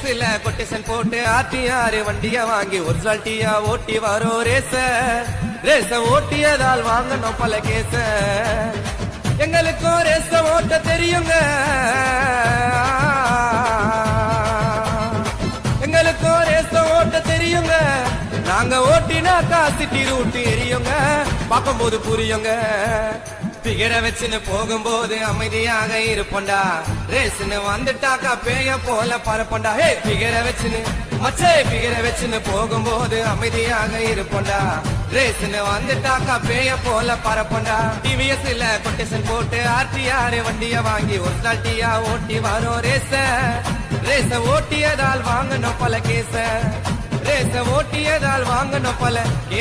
டிவிஎஸ்ல quotation போட்டு RTR வண்டிய வாங்கி ஒரிஜினாலிட்டியா ஓட்டி வரோம் ரேச ஓட்டியதால் வாங்கணும் பல கேச. எங்களுக்கும் ரேச ஓட்ட தெரியுங்க, எங்களுக்கும் ரேச ஓட்ட தெரியுங்க. நாங்க ஓட்டினாக்கா சிட்டி ரூட் எரியுங்க, பார்க்கும்போது புரியுங்க. பிகர வச்சுன்னு போகும்போது அமைதியாக இருப்போண்டா, ரேஸ்ன்னு வந்துட்டாக்கா பேய போல பரப்பண்டா. ஹே பிகர வச்சுன்னு மச்சே பிகர வச்சுன்னு போகும்போது அமைதியாக இருப்போண்டா, ரேஸ்ன்னு வந்துட்டாக்கா பேய போல பரப்பண்டா. டிவிஎஸ்ல கொட்டேஷன் போட்டு ஆர்டிஆர் வண்டிய வாங்கி ஒரிஜினாலிட்டியா ஓட்டி வரோம் ரேச ஓட்டியதால் வாங்கணும் பல கேச. ரேச ஓட்டியதால் வாங்கணும் பல கேச.